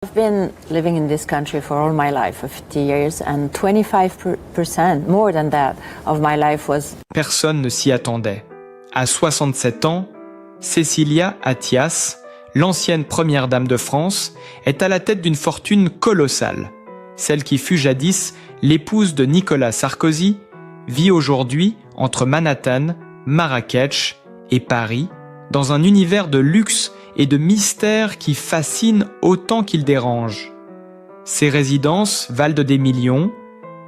I've been living in this country for all my life, for 50 years, and 25%, more than that, of my life was... Personne ne s'y attendait. À 67 ans, Cécilia Attias, l'ancienne première dame de France, est à la tête d'une fortune colossale. Celle qui fut jadis l'épouse de Nicolas Sarkozy vit aujourd'hui entre Manhattan, Marrakech et Paris, dans un univers de luxe et de mystère qui fascine autant qu'il dérange. Ses résidences valent des millions,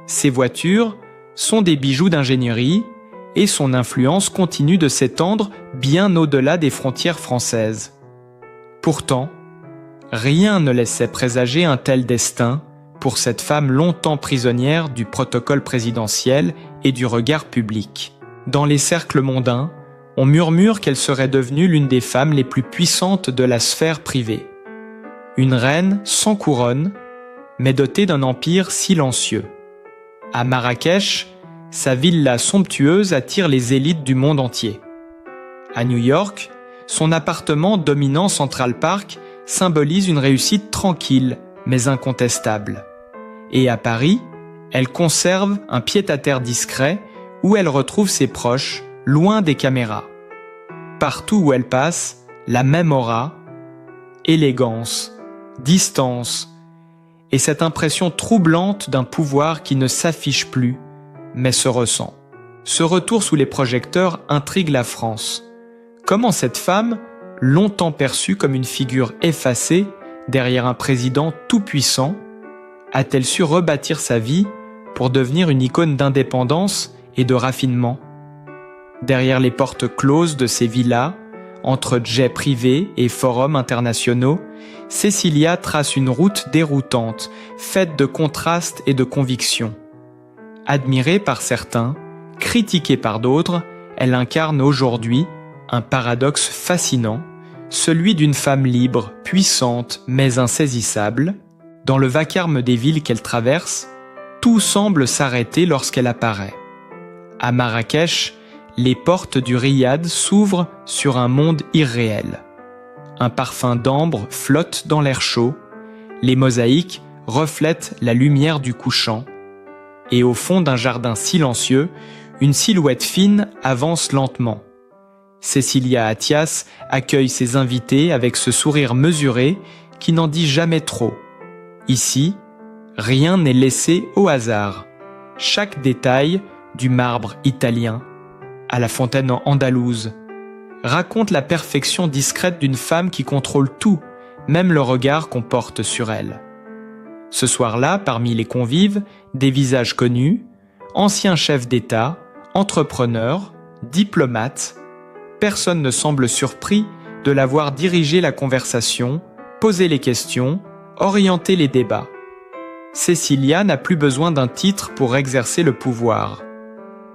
ses voitures sont des bijoux d'ingénierie et son influence continue de s'étendre bien au-delà des frontières françaises. Pourtant, rien ne laissait présager un tel destin pour cette femme longtemps prisonnière du protocole présidentiel et du regard public. Dans les cercles mondains, on murmure qu'elle serait devenue l'une des femmes les plus puissantes de la sphère privée. Une reine sans couronne, mais dotée d'un empire silencieux. À Marrakech, sa villa somptueuse attire les élites du monde entier. À New York, son appartement dominant Central Park symbolise une réussite tranquille, mais incontestable. Et à Paris, elle conserve un pied-à-terre discret où elle retrouve ses proches, loin des caméras. Partout où elle passe, la même aura, élégance, distance, et cette impression troublante d'un pouvoir qui ne s'affiche plus, mais se ressent. Ce retour sous les projecteurs intrigue la France. Comment cette femme, longtemps perçue comme une figure effacée derrière un président tout-puissant, a-t-elle su rebâtir sa vie pour devenir une icône d'indépendance et de raffinement ? Derrière les portes closes de ses villas, entre jets privés et forums internationaux, Cécilia trace une route déroutante, faite de contrastes et de convictions. Admirée par certains, critiquée par d'autres, elle incarne aujourd'hui un paradoxe fascinant, celui d'une femme libre, puissante, mais insaisissable. Dans le vacarme des villes qu'elle traverse, tout semble s'arrêter lorsqu'elle apparaît. À Marrakech, les portes du riad s'ouvrent sur un monde irréel. Un parfum d'ambre flotte dans l'air chaud, les mosaïques reflètent la lumière du couchant, et au fond d'un jardin silencieux, une silhouette fine avance lentement. Cécilia Attias accueille ses invités avec ce sourire mesuré qui n'en dit jamais trop. Ici, rien n'est laissé au hasard. Chaque détail, du marbre italien à la fontaine andalouse, raconte la perfection discrète d'une femme qui contrôle tout, même le regard qu'on porte sur elle. Ce soir-là, parmi les convives, des visages connus, anciens chefs d'État, entrepreneurs, diplomates, personne ne semble surpris de la voir diriger la conversation, poser les questions, orienter les débats. Cécilia n'a plus besoin d'un titre pour exercer le pouvoir.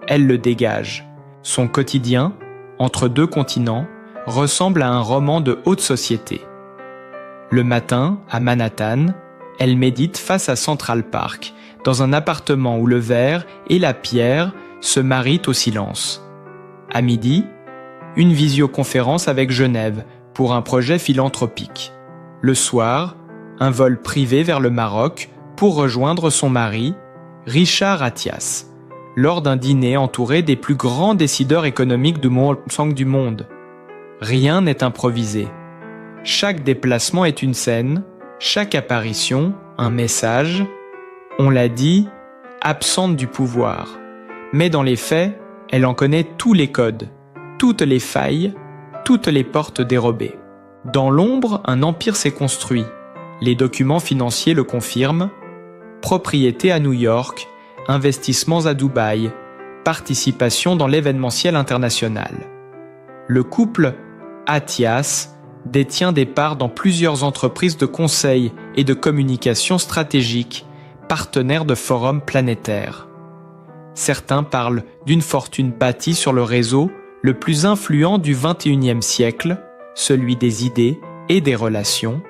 Elle le dégage. Son quotidien, entre deux continents, ressemble à un roman de haute société. Le matin, à Manhattan, elle médite face à Central Park, dans un appartement où le verre et la pierre se marient au silence. À midi, une visioconférence avec Genève pour un projet philanthropique. Le soir, un vol privé vers le Maroc pour rejoindre son mari, Richard Attias, lors d'un dîner entouré des plus grands décideurs économiques du monde. Rien n'est improvisé. Chaque déplacement est une scène, chaque apparition, un message. On l'a dit, absente du pouvoir. Mais dans les faits, elle en connaît tous les codes, toutes les failles, toutes les portes dérobées. Dans l'ombre, un empire s'est construit. Les documents financiers le confirment. Propriété à New York, investissements à Dubaï, participation dans l'événementiel international. Le couple Attias détient des parts dans plusieurs entreprises de conseil et de communication stratégique, partenaires de forums planétaires. Certains parlent d'une fortune bâtie sur le réseau le plus influent du XXIe siècle, celui des idées et des relations.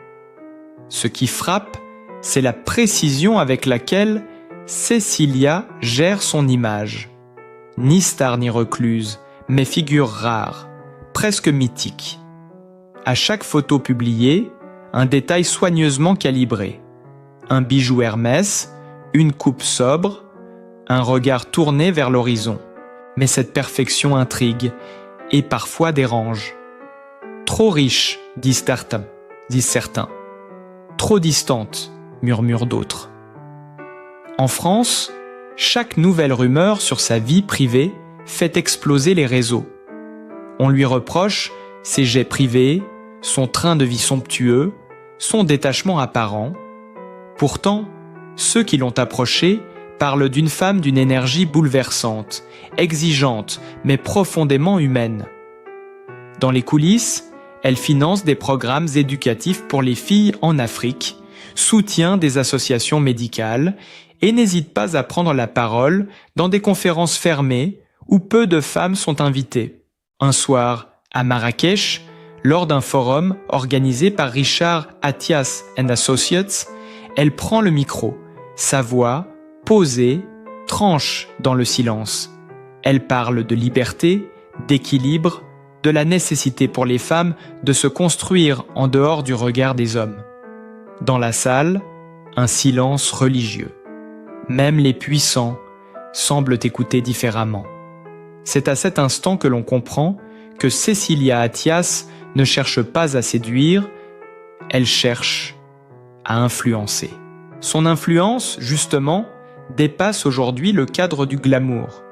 Ce qui frappe, c'est la précision avec laquelle Cécilia gère son image. Ni star ni recluse, mais figure rare, presque mythique. À chaque photo publiée, un détail soigneusement calibré. Un bijou Hermès, une coupe sobre, un regard tourné vers l'horizon. Mais cette perfection intrigue et parfois dérange. Trop riche, disent certains. Trop distante, murmurent d'autres. En France, chaque nouvelle rumeur sur sa vie privée fait exploser les réseaux. On lui reproche ses jets privés, son train de vie somptueux, son détachement apparent. Pourtant, ceux qui l'ont approchée parlent d'une femme d'une énergie bouleversante, exigeante, mais profondément humaine. Dans les coulisses, elle finance des programmes éducatifs pour les filles en Afrique, soutient des associations médicales et n'hésite pas à prendre la parole dans des conférences fermées où peu de femmes sont invitées. Un soir, à Marrakech, lors d'un forum organisé par Richard Attias & Associates, elle prend le micro. Sa voix, posée, tranche dans le silence. Elle parle de liberté, d'équilibre, de la nécessité pour les femmes de se construire en dehors du regard des hommes. Dans la salle, un silence religieux. Même les puissants semblent écouter différemment. C'est à cet instant que l'on comprend que Cécilia Attias ne cherche pas à séduire, elle cherche à influencer. Son influence, justement, dépasse aujourd'hui le cadre du glamour.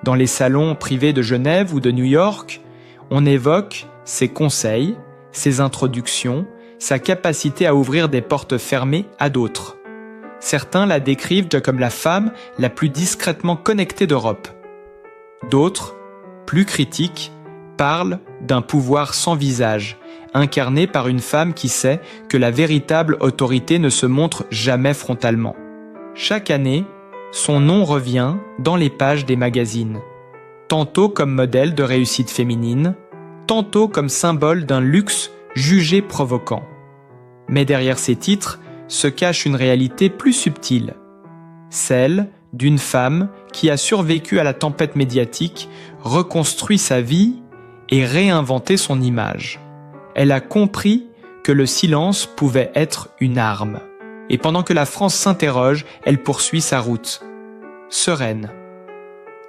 Dans les salons privés de Genève ou de New York, on évoque ses conseils, ses introductions, sa capacité à ouvrir des portes fermées à d'autres. Certains la décrivent comme la femme la plus discrètement connectée d'Europe. D'autres, plus critiques, parlent d'un pouvoir sans visage, incarné par une femme qui sait que la véritable autorité ne se montre jamais frontalement. Chaque année, son nom revient dans les pages des magazines, tantôt comme modèle de réussite féminine, tantôt comme symbole d'un luxe jugé provoquant. Mais derrière ces titres se cache une réalité plus subtile, celle d'une femme qui a survécu à la tempête médiatique, reconstruit sa vie et réinventé son image. Elle a compris que le silence pouvait être une arme. Et pendant que la France s'interroge, elle poursuit sa route, sereine.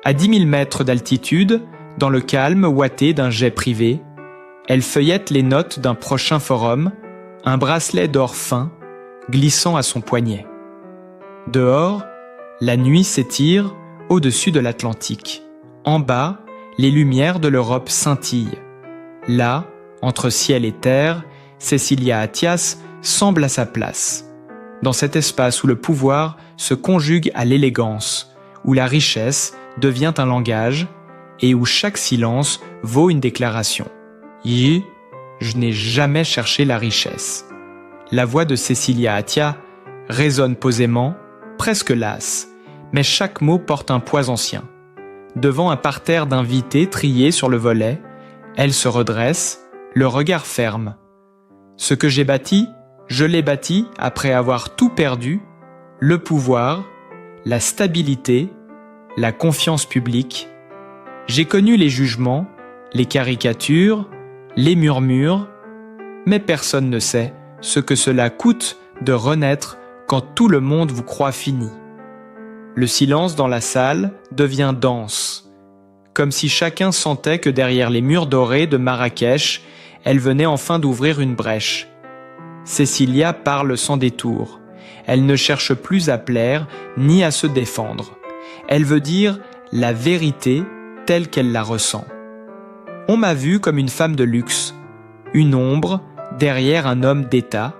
À 10 000 mètres d'altitude, dans le calme ouaté d'un jet privé, elle feuillette les notes d'un prochain forum, un bracelet d'or fin glissant à son poignet. Dehors, la nuit s'étire au-dessus de l'Atlantique. En bas, les lumières de l'Europe scintillent. Là, entre ciel et terre, Cécilia Attias semble à sa place. Dans cet espace où le pouvoir se conjugue à l'élégance, où la richesse devient un langage et où chaque silence vaut une déclaration. Je n'ai jamais cherché la richesse. La voix de Cécilia Attias résonne posément, presque lasse, mais chaque mot porte un poids ancien. Devant un parterre d'invités triés sur le volet, elle se redresse, le regard ferme. Ce que j'ai bâti, je l'ai bâti après avoir tout perdu, le pouvoir, la stabilité, la confiance publique. J'ai connu les jugements, les caricatures, les murmures, mais personne ne sait ce que cela coûte de renaître quand tout le monde vous croit fini. Le silence dans la salle devient dense, comme si chacun sentait que derrière les murs dorés de Marrakech, elle venait enfin d'ouvrir une brèche. Cécilia parle sans détour. Elle ne cherche plus à plaire ni à se défendre. Elle veut dire la vérité telle qu'elle la ressent. On m'a vue comme une femme de luxe, une ombre derrière un homme d'État,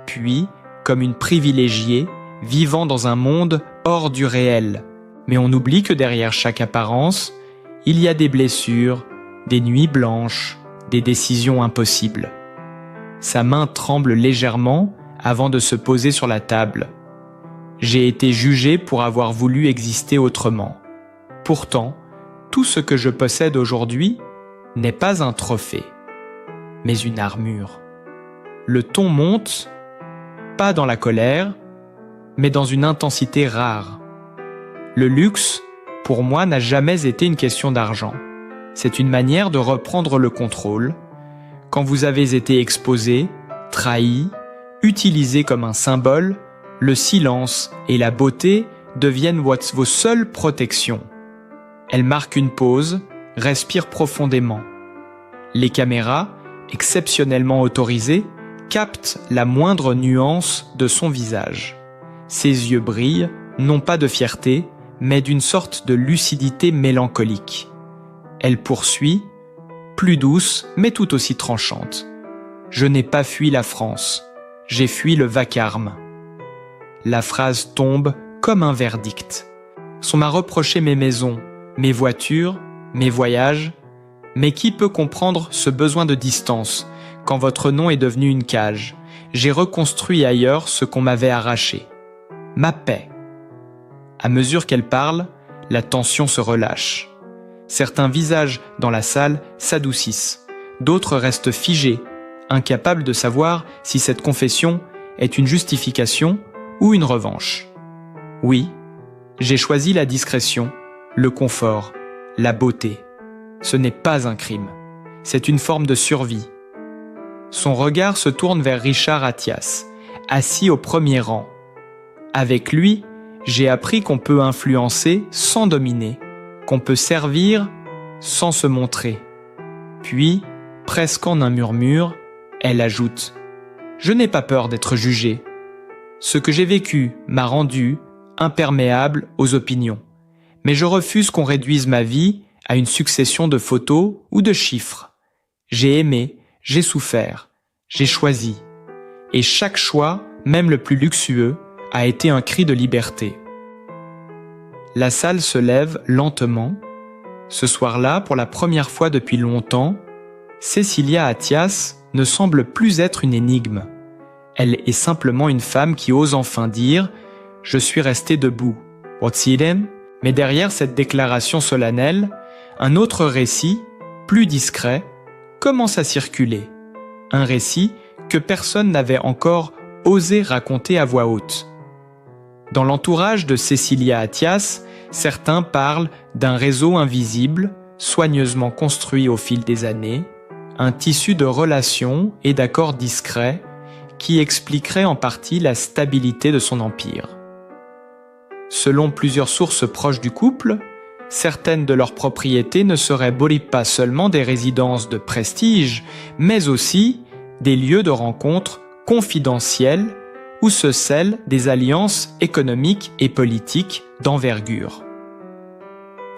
puis comme une privilégiée vivant dans un monde hors du réel. Mais on oublie que derrière chaque apparence, il y a des blessures, des nuits blanches, des décisions impossibles. Sa main tremble légèrement avant de se poser sur la table. J'ai été jugé pour avoir voulu exister autrement. Pourtant, tout ce que je possède aujourd'hui n'est pas un trophée, mais une armure. Le ton monte, pas dans la colère, mais dans une intensité rare. Le luxe, pour moi, n'a jamais été une question d'argent. C'est une manière de reprendre le contrôle. Quand vous avez été exposé, Trahie, utilisée comme un symbole, le silence et la beauté deviennent vos seules protections. Elle marque une pause, respire profondément. Les caméras, exceptionnellement autorisées, captent la moindre nuance de son visage. Ses yeux brillent, non pas de fierté, mais d'une sorte de lucidité mélancolique. Elle poursuit, plus douce, mais tout aussi tranchante. Je n'ai pas fui la France, j'ai fui le vacarme. La phrase tombe comme un verdict. On m'a reproché mes maisons, mes voitures, mes voyages, mais qui peut comprendre ce besoin de distance quand votre nom est devenu une cage? J'ai reconstruit ailleurs ce qu'on m'avait arraché. Ma paix. À mesure qu'elle parle, la tension se relâche. Certains visages dans la salle s'adoucissent, d'autres restent figés, incapables de savoir si cette confession est une justification ou une revanche. Oui, j'ai choisi la discrétion, le confort, la beauté. Ce n'est pas un crime, c'est une forme de survie. Son regard se tourne vers Richard Attias, assis au premier rang. Avec lui, j'ai appris qu'on peut influencer sans dominer, qu'on peut servir sans se montrer. Puis, presque en un murmure, elle ajoute « Je n'ai pas peur d'être jugée. Ce que j'ai vécu m'a rendu imperméable aux opinions. Mais je refuse qu'on réduise ma vie à une succession de photos ou de chiffres. J'ai aimé, j'ai souffert, j'ai choisi. Et chaque choix, même le plus luxueux, a été un cri de liberté. » La salle se lève lentement. Ce soir-là, pour la première fois depuis longtemps, Cecilia Attias ne semble plus être une énigme. Elle est simplement une femme qui ose enfin dire « Je suis restée debout ». Mais derrière cette déclaration solennelle, un autre récit, plus discret, commence à circuler. Un récit que personne n'avait encore osé raconter à voix haute. Dans l'entourage de Cecilia Attias, certains parlent d'un réseau invisible, soigneusement construit au fil des années, un tissu de relations et d'accords discrets qui expliquerait en partie la stabilité de son empire. Selon plusieurs sources proches du couple, certaines de leurs propriétés ne seraient pas seulement des résidences de prestige, mais aussi des lieux de rencontre confidentiels où se scellent des alliances économiques et politiques d'envergure.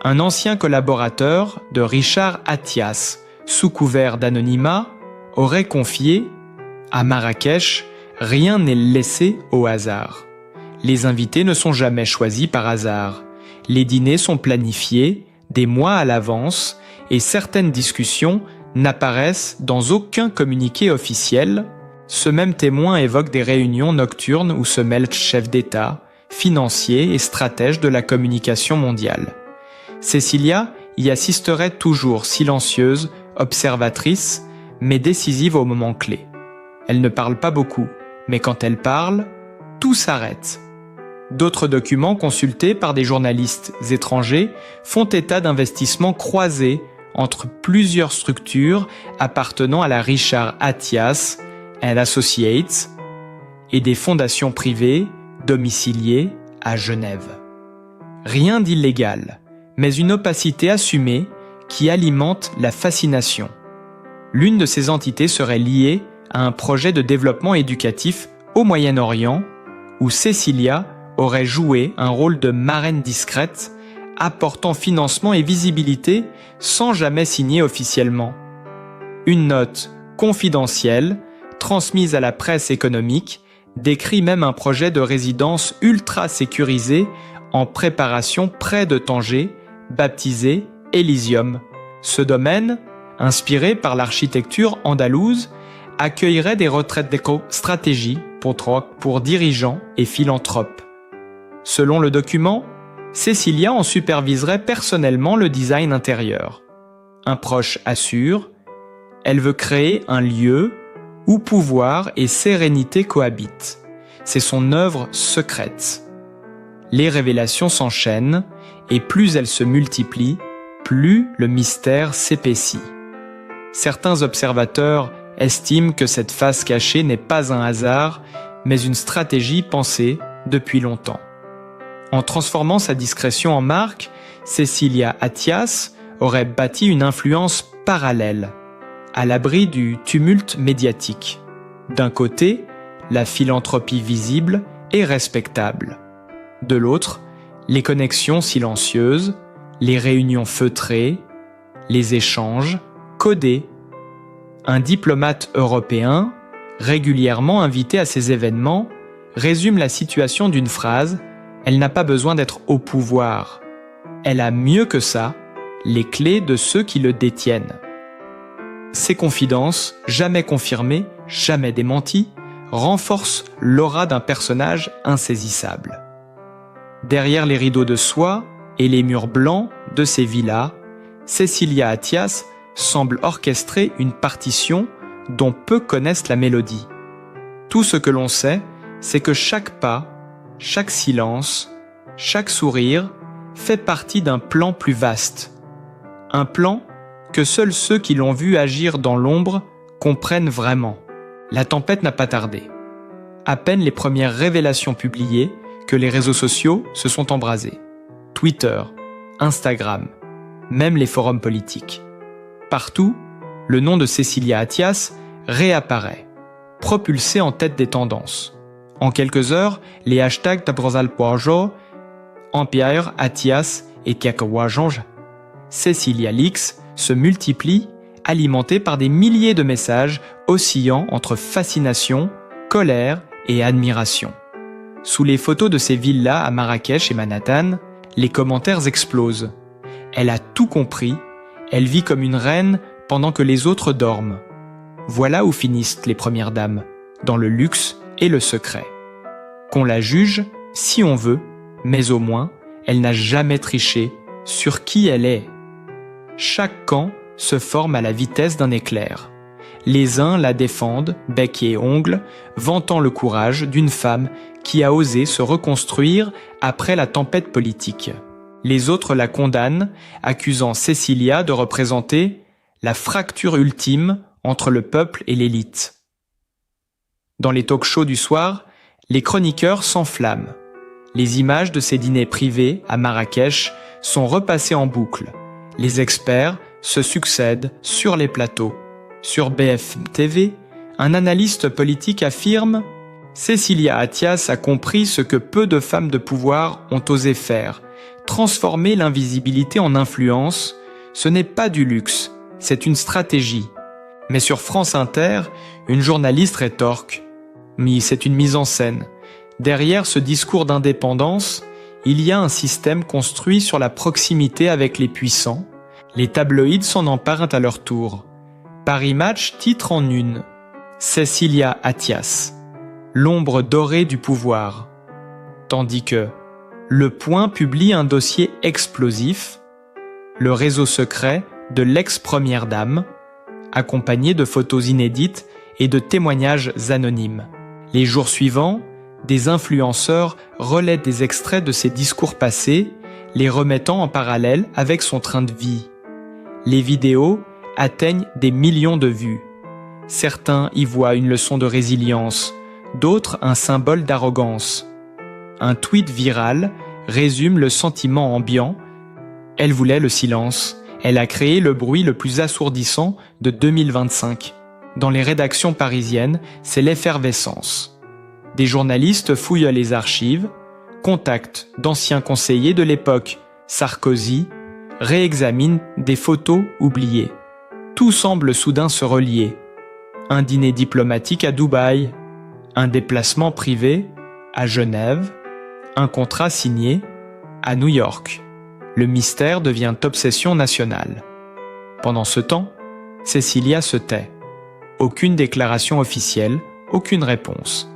Un ancien collaborateur de Richard Attias, sous couvert d'anonymat, aurait confié « À Marrakech, rien n'est laissé au hasard. Les invités ne sont jamais choisis par hasard. Les dîners sont planifiés des mois à l'avance et certaines discussions n'apparaissent dans aucun communiqué officiel. Ce même témoin évoque des réunions nocturnes où se mêlent chefs d'État, financiers et stratèges de la communication mondiale. Cecilia y assisterait toujours silencieuse, observatrice, mais décisive au moment clé. Elle ne parle pas beaucoup, mais quand elle parle, tout s'arrête. D'autres documents consultés par des journalistes étrangers font état d'investissements croisés entre plusieurs structures appartenant à la Richard Attias and Associates et des fondations privées domiciliées à Genève. Rien d'illégal, mais une opacité assumée qui alimente la fascination. L'une de ces entités serait liée à un projet de développement éducatif au Moyen-Orient où Cecilia aurait joué un rôle de marraine discrète, apportant financement et visibilité sans jamais signer officiellement. Une note confidentielle, transmise à la presse économique, décrit même un projet de résidence ultra sécurisé en préparation près de Tanger, baptisé Elysium. Ce domaine, inspiré par l'architecture andalouse, accueillerait des retraites d'éco-stratégie pour dirigeants et philanthropes. Selon le document, Cecilia en superviserait personnellement le design intérieur. Un proche assure, elle veut créer un lieu où pouvoir et sérénité cohabitent. C'est son œuvre secrète. Les révélations s'enchaînent et plus elles se multiplient, plus le mystère s'épaissit. Certains observateurs estime que cette face cachée n'est pas un hasard, mais une stratégie pensée depuis longtemps. En transformant sa discrétion en marque, Cecilia Attias aurait bâti une influence parallèle, à l'abri du tumulte médiatique. D'un côté, la philanthropie visible et respectable. De l'autre, les connexions silencieuses, les réunions feutrées, les échanges codés. Un diplomate européen, régulièrement invité à ces événements, résume la situation d'une phrase : elle n'a pas besoin d'être au pouvoir. Elle a mieux que ça, les clés de ceux qui le détiennent. Ces confidences, jamais confirmées, jamais démenties, renforcent l'aura d'un personnage insaisissable. Derrière les rideaux de soie et les murs blancs de ces villas, Cecilia Attias semble orchestrer une partition dont peu connaissent la mélodie. Tout ce que l'on sait, c'est que chaque pas, chaque silence, chaque sourire fait partie d'un plan plus vaste. Un plan que seuls ceux qui l'ont vu agir dans l'ombre comprennent vraiment. La tempête n'a pas tardé. À peine les premières révélations publiées que les réseaux sociaux se sont embrasés. Twitter, Instagram, même les forums politiques. Partout, le nom de Cecilia Attias réapparaît, propulsé en tête des tendances. En quelques heures, les hashtags Tabrozalpoajo, Empire Attias et Tiakawajonj, Cecilia Leaks se multiplient, alimentés par des milliers de messages oscillant entre fascination, colère et admiration. Sous les photos de ces villas à Marrakech et Manhattan, les commentaires explosent. Elle a tout compris, elle vit comme une reine pendant que les autres dorment. Voilà où finissent les premières dames, dans le luxe et le secret. Qu'on la juge, si on veut, mais au moins, elle n'a jamais triché sur qui elle est. Chaque camp se forme à la vitesse d'un éclair. Les uns la défendent, bec et ongles, vantant le courage d'une femme qui a osé se reconstruire après la tempête politique. Les autres la condamnent, accusant Cecilia de représenter la fracture ultime entre le peuple et l'élite. Dans les talk-shows du soir, les chroniqueurs s'enflamment. Les images de ces dîners privés à Marrakech sont repassées en boucle. Les experts se succèdent sur les plateaux. Sur BFM TV, un analyste politique affirme « Cecilia Attias a compris ce que peu de femmes de pouvoir ont osé faire. Transformer l'invisibilité en influence, ce n'est pas du luxe, c'est une stratégie. » Mais sur France Inter, une journaliste rétorque « Mais c'est une mise en scène. Derrière ce discours d'indépendance, il y a un système construit sur la proximité avec les puissants. Les tabloïds s'en emparent à leur tour. Paris Match titre en une « Cecilia Attias, l'ombre dorée du pouvoir », tandis que Le Point publie un dossier explosif, le réseau secret de l'ex-première dame, accompagné de photos inédites et de témoignages anonymes. Les jours suivants, des influenceurs relaient des extraits de ses discours passés, les remettant en parallèle avec son train de vie. Les vidéos atteignent des millions de vues. Certains y voient une leçon de résilience, d'autres un symbole d'arrogance. Un tweet viral résume le sentiment ambiant. Elle voulait le silence. Elle a créé le bruit le plus assourdissant de 2025. Dans les rédactions parisiennes, c'est l'effervescence. Des journalistes fouillent les archives, contactent d'anciens conseillers de l'époque, Sarkozy, réexaminent des photos oubliées. Tout semble soudain se relier. Un dîner diplomatique à Dubaï, un déplacement privé à Genève, un contrat signé à New York. Le mystère devient obsession nationale. Pendant ce temps, Cecilia se tait. Aucune déclaration officielle, aucune réponse.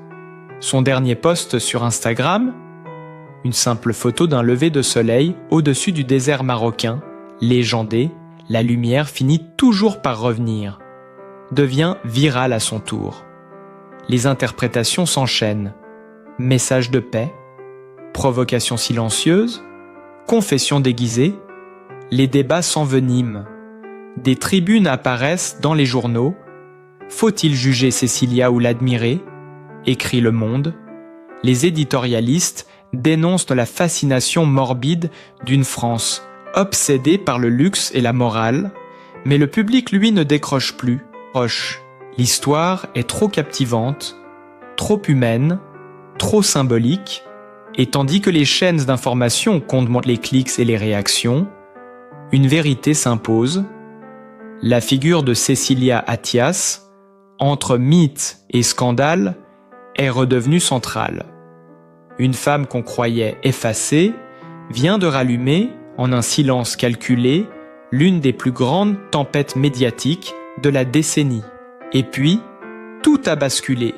Son dernier post sur Instagram, une simple photo d'un lever de soleil au-dessus du désert marocain, légendé, la lumière finit toujours par revenir, devient virale à son tour. Les interprétations s'enchaînent. Message de paix, provocation silencieuse, confession déguisée, les débats s'enveniment. Des tribunes apparaissent dans les journaux, Faut-il juger Cécilia ou l'admirer ? Écrit Le Monde. Les éditorialistes dénoncent la fascination morbide d'une France obsédée par le luxe et la morale, mais le public, lui, ne décroche plus. L'histoire est trop captivante, trop humaine, trop symbolique, et tandis que les chaînes d'information comptent les clics et les réactions, une vérité s'impose. La figure de Cécilia Attias, entre mythe et scandale, est redevenue centrale. Une femme qu'on croyait effacée vient de rallumer, en un silence calculé, l'une des plus grandes tempêtes médiatiques de la décennie. Et puis, tout a basculé.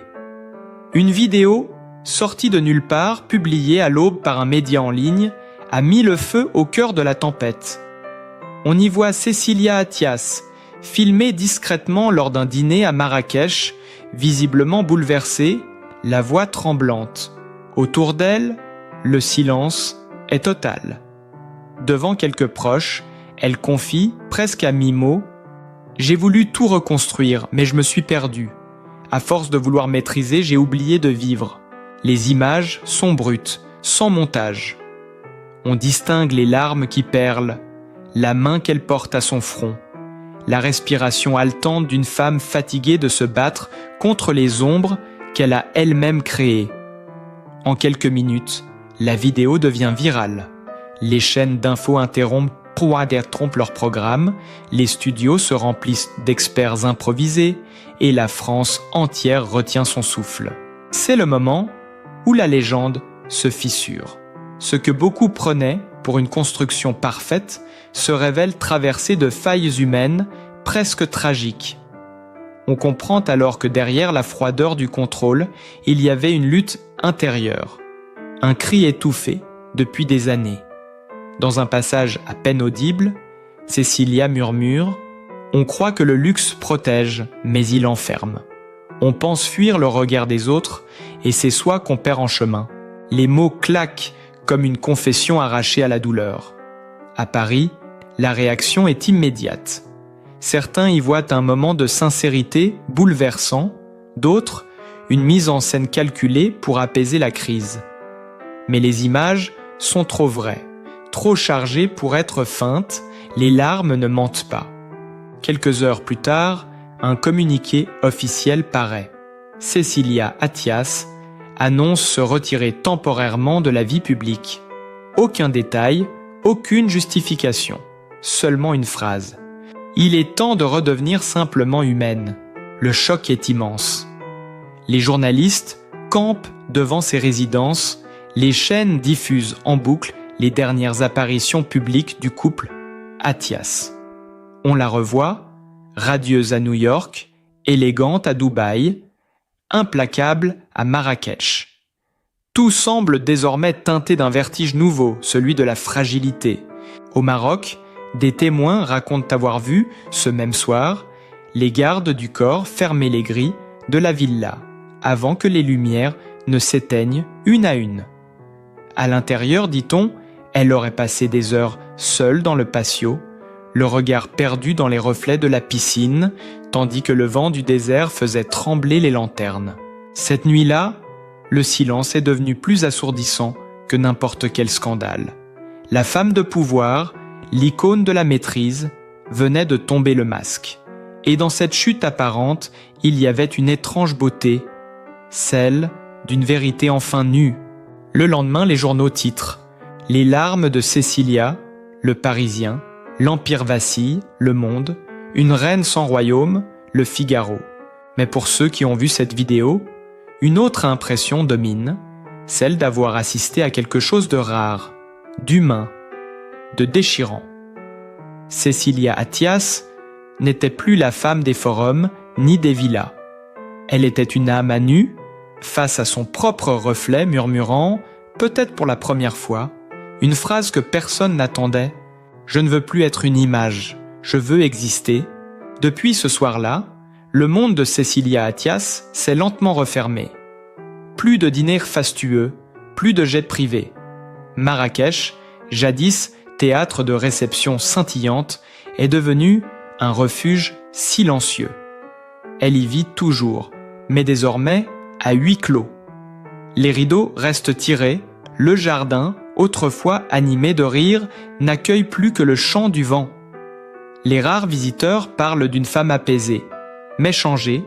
Une vidéo, sortie de nulle part, publiée à l'aube par un média en ligne, a mis le feu au cœur de la tempête. On y voit Cécilia Attias, filmée discrètement lors d'un dîner à Marrakech, visiblement bouleversée, la voix tremblante. Autour d'elle, le silence est total. Devant quelques proches, elle confie, presque à mi-mot, « J'ai voulu tout reconstruire, mais je me suis perdue. À force de vouloir maîtriser, j'ai oublié de vivre. Les images sont brutes, sans montage. On distingue les larmes qui perlent, la main qu'elle porte à son front, la respiration haletante d'une femme fatiguée de se battre contre les ombres qu'elle a elle-même créées. En quelques minutes, la vidéo devient virale. Les chaînes d'infos interrompent leur programme, les studios se remplissent d'experts improvisés et la France entière retient son souffle. C'est le moment où la légende se fissure. Ce que beaucoup prenaient pour une construction parfaite se révèle traversé de failles humaines presque tragiques. On comprend alors que derrière la froideur du contrôle, il y avait une lutte intérieure, un cri étouffé depuis des années. Dans un passage à peine audible, Cécilia murmure « On croit que le luxe protège, mais il enferme. On pense fuir le regard des autres, et c'est soi qu'on perd en chemin. Les mots claquent comme une confession arrachée à la douleur. » À Paris, la réaction est immédiate. Certains y voient un moment de sincérité bouleversant, d'autres, une mise en scène calculée pour apaiser la crise. Mais les images sont trop vraies, trop chargées pour être feintes, les larmes ne mentent pas. Quelques heures plus tard, un communiqué officiel paraît. Cécilia Attias annonce se retirer temporairement de la vie publique. Aucun détail, aucune justification, seulement une phrase. Il est temps de redevenir simplement humaine. Le choc est immense. Les journalistes campent devant ces résidences, les chaînes diffusent en boucle les dernières apparitions publiques du couple Attias. On la revoit, radieuse à New York, élégante à Dubaï, implacable à Marrakech. Tout semble désormais teinté d'un vertige nouveau, celui de la fragilité. Au Maroc, des témoins racontent avoir vu, ce même soir, les gardes du corps fermer les grilles de la villa, avant que les lumières ne s'éteignent une à une. À l'intérieur, dit-on, elle aurait passé des heures seule dans le patio, le regard perdu dans les reflets de la piscine, tandis que le vent du désert faisait trembler les lanternes. Cette nuit-là, le silence est devenu plus assourdissant que n'importe quel scandale. La femme de pouvoir, l'icône de la maîtrise, venait de tomber le masque. Et dans cette chute apparente, il y avait une étrange beauté, celle d'une vérité enfin nue. Le lendemain, les journaux titrent « Les larmes de Cécilia », Le Parisien, L'Empire vacille, Le Monde, Une reine sans royaume, Le Figaro. Mais pour ceux qui ont vu cette vidéo, une autre impression domine, celle d'avoir assisté à quelque chose de rare, d'humain, de déchirant. Cécilia Attias n'était plus la femme des forums ni des villas. Elle était une âme à nu, face à son propre reflet murmurant, peut-être pour la première fois, une phrase que personne n'attendait. « Je ne veux plus être une image, je veux exister ». Depuis ce soir-là, le monde de Cécilia Attias s'est lentement refermé. Plus de dîners fastueux, plus de jets privés. Marrakech, jadis théâtre de réceptions scintillantes, est devenu un refuge silencieux. elle y vit toujours, mais désormais à huis clos. Les rideaux restent tirés, le jardin, autrefois animé de rire, n'accueille plus que le chant du vent. Les rares visiteurs parlent d'une femme apaisée, mais changée,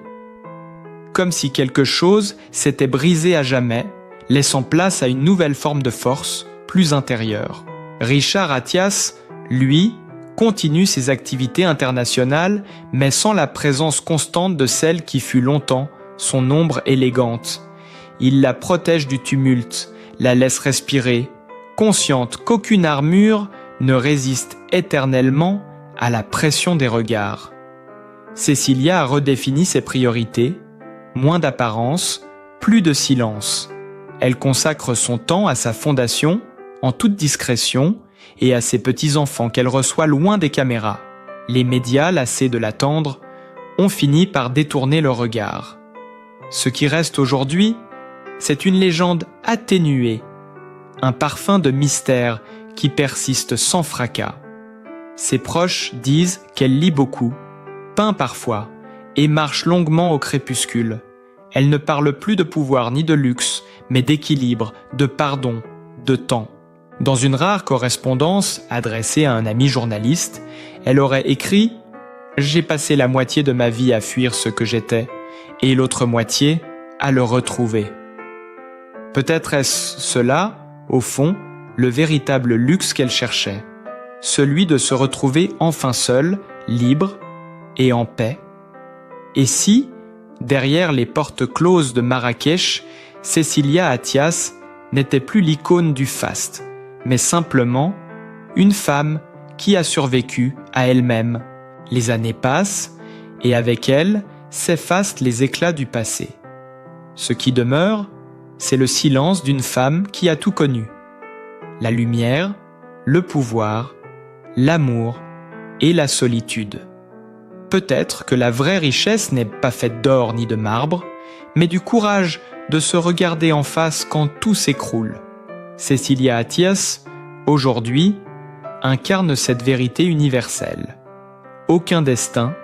comme si quelque chose s'était brisé à jamais, laissant place à une nouvelle forme de force, plus intérieure. Richard Attias, lui, continue ses activités internationales, mais sans la présence constante de celle qui fut longtemps son ombre élégante. Il la protège du tumulte, la laisse respirer, consciente qu'aucune armure ne résiste éternellement à la pression des regards. Cécilia a redéfini ses priorités, moins d'apparence, plus de silence. Elle consacre son temps à sa fondation, en toute discrétion, et à ses petits-enfants qu'elle reçoit loin des caméras. Les médias, lassés de l'attendre, ont fini par détourner le regard. Ce qui reste aujourd'hui, c'est une légende atténuée, un parfum de mystère qui persiste sans fracas. Ses proches disent qu'elle lit beaucoup, peint parfois, et marche longuement au crépuscule. Elle ne parle plus de pouvoir ni de luxe, mais d'équilibre, de pardon, de temps. Dans une rare correspondance adressée à un ami journaliste, elle aurait écrit « J'ai passé la moitié de ma vie à fuir ce que j'étais, et l'autre moitié à le retrouver. » Peut-être est-ce cela, au fond, le véritable luxe qu'elle cherchait, celui de se retrouver enfin seule, libre et en paix. Et si, derrière les portes closes de Marrakech, Cécilia Attias n'était plus l'icône du faste, mais simplement une femme qui a survécu à elle-même. Les années passent, et avec elles s'effacent les éclats du passé. Ce qui demeure, c'est le silence d'une femme qui a tout connu. La lumière, le pouvoir, l'amour et la solitude. Peut-être que la vraie richesse n'est pas faite d'or ni de marbre, mais du courage de se regarder en face quand tout s'écroule. Cécilia Attias, aujourd'hui, incarne cette vérité universelle. Aucun destin,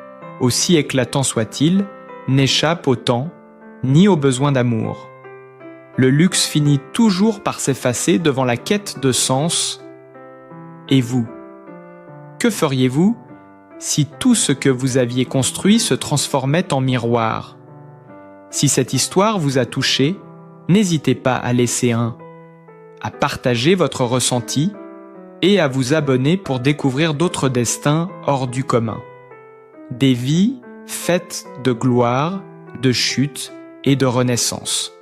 aussi éclatant soit-il, n'échappe au temps ni au besoin d'amour. Le luxe finit toujours par s'effacer devant la quête de sens. Et vous, que feriez-vous si tout ce que vous aviez construit se transformait en miroir? Si cette histoire vous a touché, n'hésitez pas à laisser à partager votre ressenti et à vous abonner pour découvrir d'autres destins hors du commun. Des vies faites de gloire, de chute et de renaissance.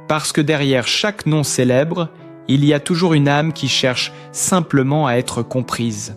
Parce que derrière chaque nom célèbre, il y a toujours une âme qui cherche simplement à être comprise.